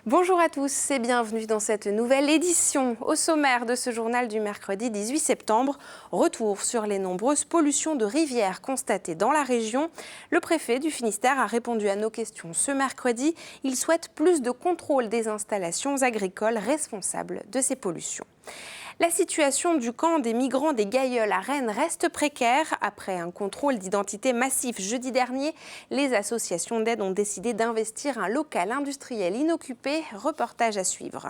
Bonjour à tous et bienvenue dans cette nouvelle édition. Au sommaire de ce journal du mercredi 18 septembre, retour sur les nombreuses pollutions de rivières constatées dans la région. Le préfet du Finistère a répondu à nos questions ce mercredi. Il souhaite plus de contrôle des installations agricoles responsables de ces pollutions. La situation du camp des migrants des Gailleuls à Rennes reste précaire. Après un contrôle d'identité massif jeudi dernier, les associations d'aide ont décidé d'investir un local industriel inoccupé. Reportage à suivre.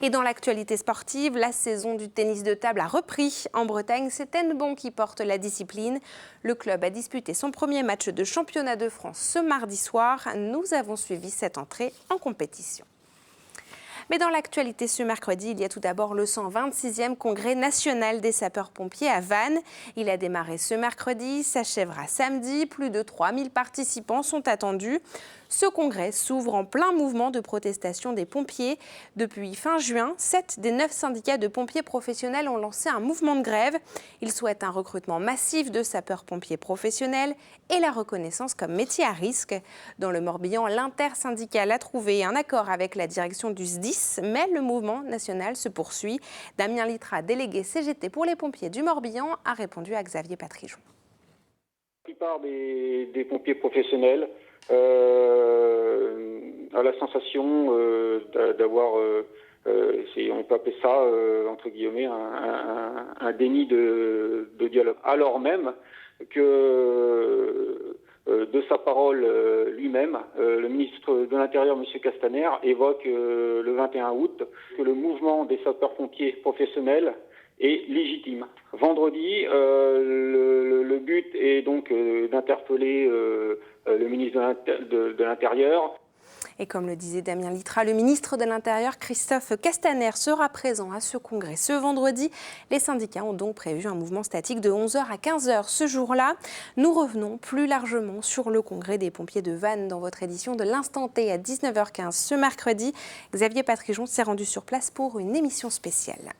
Et dans l'actualité sportive, la saison du tennis de table a repris. En Bretagne, c'est Hennebont qui porte la discipline. Le club a disputé son premier match de championnat de France ce mardi soir. Nous avons suivi cette entrée en compétition. Mais dans l'actualité ce mercredi, il y a tout d'abord le 126e congrès national des sapeurs-pompiers à Vannes. Il a démarré ce mercredi, s'achèvera samedi. Plus de 3000 participants sont attendus. Ce congrès s'ouvre en plein mouvement de protestation des pompiers. Depuis fin juin, 7 des 9 syndicats de pompiers professionnels ont lancé un mouvement de grève. Ils souhaitent un recrutement massif de sapeurs-pompiers professionnels et la reconnaissance comme métier à risque. Dans le Morbihan, l'intersyndicale a trouvé un accord avec la direction du SDIS, mais le mouvement national se poursuit. Damien Littra, délégué CGT pour les pompiers du Morbihan, a répondu à Xavier Patrijon. La plupart des pompiers professionnels a la sensation d'avoir, on peut appeler ça, entre guillemets, un déni de dialogue. Alors même que, de sa parole lui-même, le ministre de l'Intérieur, M. Castaner, évoque le 21 août que le mouvement des sapeurs-pompiers professionnels est légitime. Vendredi, le but est donc d'interpeller le ministre de l'Intérieur. Et comme le disait Damien Littra, le ministre de l'Intérieur, Christophe Castaner, sera présent à ce congrès ce vendredi. Les syndicats ont donc prévu un mouvement statique de 11h à 15h ce jour-là. Nous revenons plus largement sur le congrès des pompiers de Vannes dans votre édition de l'Instant T à 19h15 ce mercredi. Xavier Patrijon s'est rendu sur place pour une émission spéciale.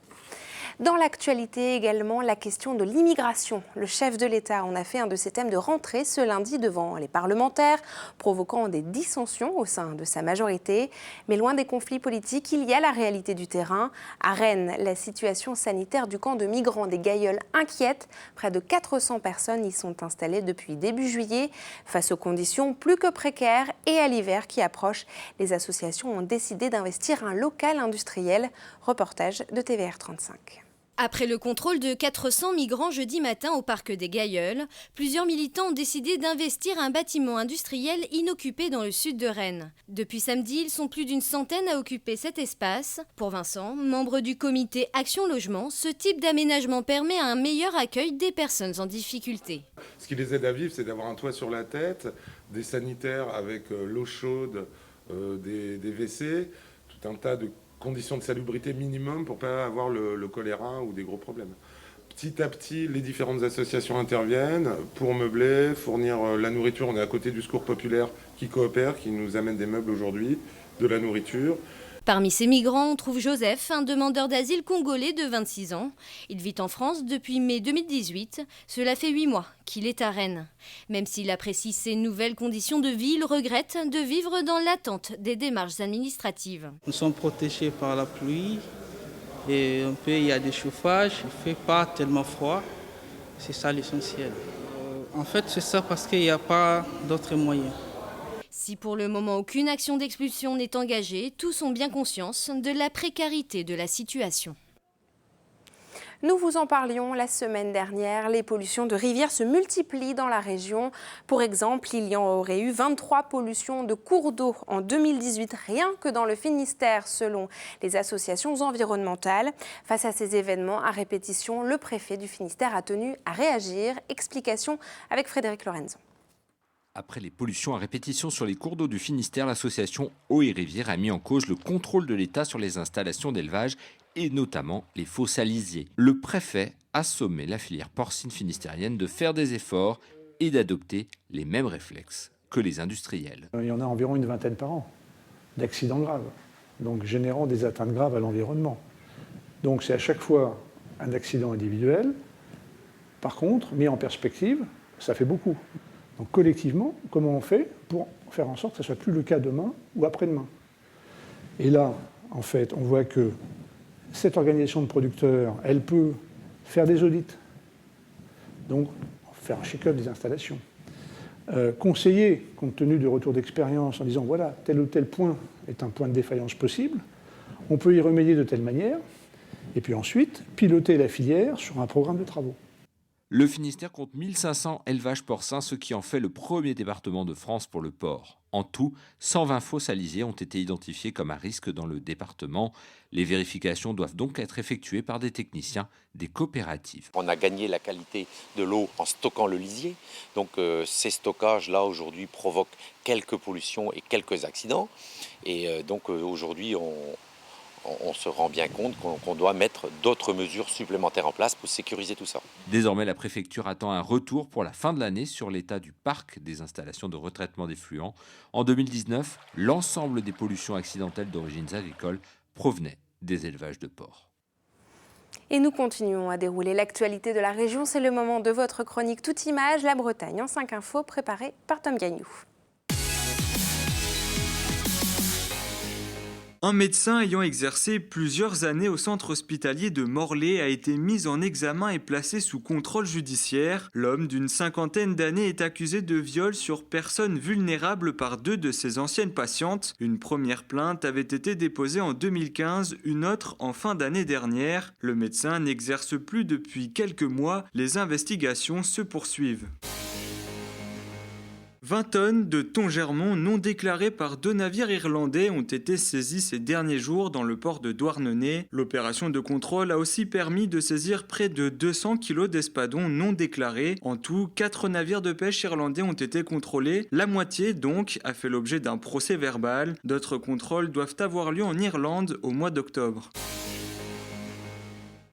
Dans l'actualité également, la question de l'immigration. Le chef de l'État en a fait un de ses thèmes de rentrée ce lundi devant les parlementaires, provoquant des dissensions au sein de sa majorité. Mais loin des conflits politiques, il y a la réalité du terrain. À Rennes, la situation sanitaire du camp de migrants des Gailleuls inquiète. Près de 400 personnes y sont installées depuis début juillet. Face aux conditions plus que précaires et à l'hiver qui approche, les associations ont décidé d'investir un local industriel. Reportage de TVR 35. Après le contrôle de 400 migrants jeudi matin au parc des Gailleuls, plusieurs militants ont décidé d'investir un bâtiment industriel inoccupé dans le sud de Rennes. Depuis samedi, ils sont plus d'une centaine à occuper cet espace. Pour Vincent, membre du comité Action Logement, ce type d'aménagement permet un meilleur accueil des personnes en difficulté. Ce qui les aide à vivre, c'est d'avoir un toit sur la tête, des sanitaires avec l'eau chaude, des WC, tout un tas de conditions de salubrité minimum pour ne pas avoir le choléra ou des gros problèmes. Petit à petit, les différentes associations interviennent pour meubler, fournir la nourriture. On est à côté du secours populaire qui coopère, qui nous amène des meubles aujourd'hui, de la nourriture. Parmi ces migrants, on trouve Joseph, un demandeur d'asile congolais de 26 ans. Il vit en France depuis mai 2018. Cela fait 8 mois qu'il est à Rennes. Même s'il apprécie ses nouvelles conditions de vie, il regrette de vivre dans l'attente des démarches administratives. Nous sommes protégés par la pluie et il y a des chauffages, il ne fait pas tellement froid. C'est ça l'essentiel. En fait, c'est ça parce qu'il n'y a pas d'autres moyens. Si pour le moment aucune action d'expulsion n'est engagée, tous ont bien conscience de la précarité de la situation. Nous vous en parlions la semaine dernière, les pollutions de rivières se multiplient dans la région. Pour exemple, il y en aurait eu 23 pollutions de cours d'eau en 2018, rien que dans le Finistère, selon les associations environnementales. Face à ces événements à répétition, le préfet du Finistère a tenu à réagir. Explication avec Frédéric Lorenzo. Après les pollutions à répétition sur les cours d'eau du Finistère, l'association Eau et Rivières a mis en cause le contrôle de l'État sur les installations d'élevage et notamment les faux salisiers. Le préfet a sommé la filière porcine finistérienne de faire des efforts et d'adopter les mêmes réflexes que les industriels. Il y en a environ une vingtaine par an d'accidents graves, donc générant des atteintes graves à l'environnement. Donc c'est à chaque fois un accident individuel. Par contre, mis en perspective, ça fait beaucoup. Donc collectivement, comment on fait pour faire en sorte que ce ne soit plus le cas demain ou après-demain? Et là, en fait, on voit que cette organisation de producteurs, elle peut faire des audits, donc faire un check-up des installations, conseiller, compte tenu du retour d'expérience, en disant voilà, tel ou tel point est un point de défaillance possible, on peut y remédier de telle manière, et puis ensuite piloter la filière sur un programme de travaux. Le Finistère compte 1500 élevages porcins, ce qui en fait le premier département de France pour le porc. En tout, 120 fosses alisiers ont été identifiés comme à risque dans le département. Les vérifications doivent donc être effectuées par des techniciens des coopératives. On a gagné la qualité de l'eau en stockant le lisier. Donc ces stockages-là aujourd'hui provoquent quelques pollutions et quelques accidents. Et donc aujourd'hui on se rend bien compte qu'on doit mettre d'autres mesures supplémentaires en place pour sécuriser tout ça. Désormais, la préfecture attend un retour pour la fin de l'année sur l'état du parc des installations de retraitement d'effluents. En 2019, l'ensemble des pollutions accidentelles d'origines agricoles provenaient des élevages de porcs. Et nous continuons à dérouler l'actualité de la région. C'est le moment de votre chronique Toute Image, la Bretagne en 5 infos, préparée par Tom Gagnou. Un médecin ayant exercé plusieurs années au centre hospitalier de Morlaix a été mis en examen et placé sous contrôle judiciaire. L'homme d'une 50aine d'années est accusé de viol sur personnes vulnérables par 2 de ses anciennes patientes. Une première plainte avait été déposée en 2015, une autre en fin d'année dernière. Le médecin n'exerce plus depuis quelques mois. Les investigations se poursuivent. 20 tonnes de thon germont non déclarés par 2 navires irlandais ont été saisis ces derniers jours dans le port de Douarnenez. L'opération de contrôle a aussi permis de saisir près de 200 kilos d'espadons non déclarés. En tout, 4 navires de pêche irlandais ont été contrôlés. La moitié, donc, a fait l'objet d'un procès verbal. D'autres contrôles doivent avoir lieu en Irlande au mois d'octobre.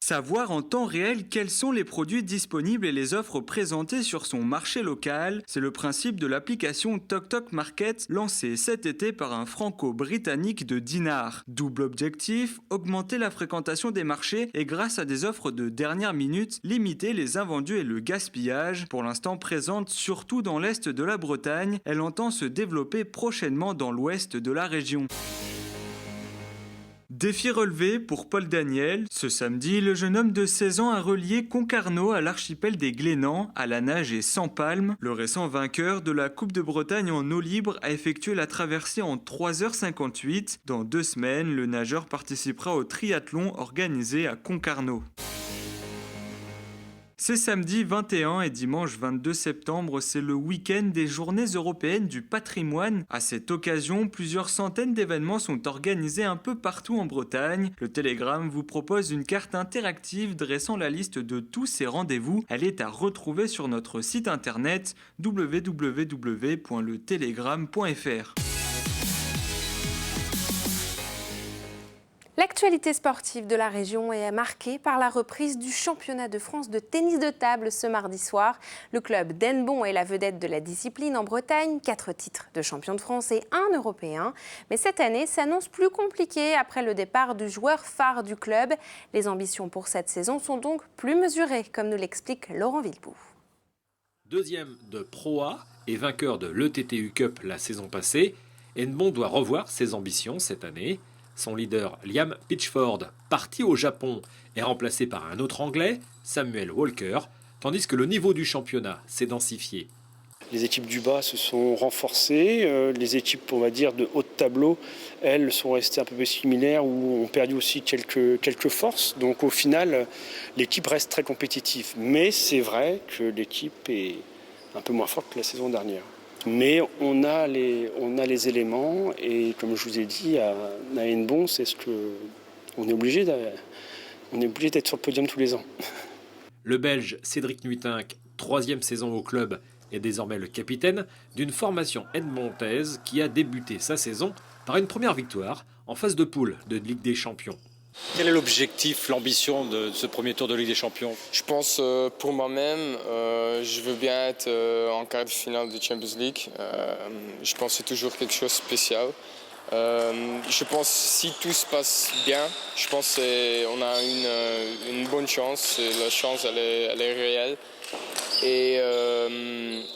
Savoir en temps réel quels sont les produits disponibles et les offres présentées sur son marché local, c'est le principe de l'application Toc Toc Market lancée cet été par un franco-britannique de Dinard. Double objectif, augmenter la fréquentation des marchés et grâce à des offres de dernière minute, limiter les invendus et le gaspillage. Pour l'instant présente surtout dans l'est de la Bretagne, elle entend se développer prochainement dans l'ouest de la région. Défi relevé pour Paul Daniel. Ce samedi, le jeune homme de 16 ans a relié Concarneau à l'archipel des Glénans, à la nage et sans palme. Le récent vainqueur de la Coupe de Bretagne en eau libre a effectué la traversée en 3h58. Dans 2 semaines, le nageur participera au triathlon organisé à Concarneau. C'est samedi 21 et dimanche 22 septembre, c'est le week-end des Journées européennes du patrimoine. À cette occasion, plusieurs centaines d'événements sont organisés un peu partout en Bretagne. Le Télégramme vous propose une carte interactive dressant la liste de tous ces rendez-vous. Elle est à retrouver sur notre site internet www.letélégramme.fr. L'actualité sportive de la région est marquée par la reprise du championnat de France de tennis de table ce mardi soir. Le club d'Hennebont est la vedette de la discipline en Bretagne, 4 titres de champion de France et 1 européen. Mais cette année s'annonce plus compliquée après le départ du joueur phare du club. Les ambitions pour cette saison sont donc plus mesurées, comme nous l'explique Laurent Villepoux. Deuxième de Pro A et vainqueur de l'ETTU Cup la saison passée, Hennebont doit revoir ses ambitions cette année. Son leader, Liam Pitchford, parti au Japon, est remplacé par un autre Anglais, Samuel Walker, tandis que le niveau du championnat s'est densifié. Les équipes du bas se sont renforcées, les équipes, on va dire, de haut de tableau, elles sont restées un peu plus similaires ou ont perdu aussi quelques forces. Donc au final, l'équipe reste très compétitive. Mais c'est vrai que l'équipe est un peu moins forte que la saison dernière. Mais on a les éléments et comme je vous ai dit, à Hennebont, c'est ce que on est obligé d'être sur le podium tous les ans. Le Belge Cédric Nuitink, 3e saison au club, est désormais le capitaine d'une formation hennebontaise qui a débuté sa saison par une première victoire en phase de poule de Ligue des Champions. Quel est l'objectif, l'ambition de ce premier tour de Ligue des Champions ? Je pense pour moi-même, je veux bien être en quart de finale de Champions League. Je pense que c'est toujours quelque chose de spécial. Je pense que si tout se passe bien, je pense qu'on a une bonne chance. Et la chance, elle est réelle. Et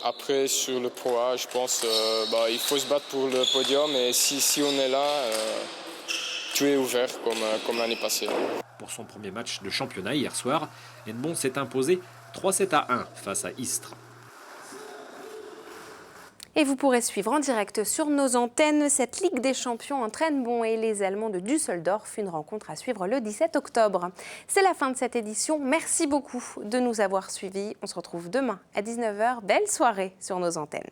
après, sur le Pro A, je pense qu'il faut se battre pour le podium. Et si on est là, tout est ouvert comme l'année passée. Pour son premier match de championnat hier soir, Hennebont s'est imposé 3-7-1 face à Istres. Et vous pourrez suivre en direct sur nos antennes cette Ligue des Champions entre Hennebont et les Allemands de Düsseldorf, une rencontre à suivre le 17 octobre. C'est la fin de cette édition. Merci beaucoup de nous avoir suivis. On se retrouve demain à 19h. Belle soirée sur nos antennes.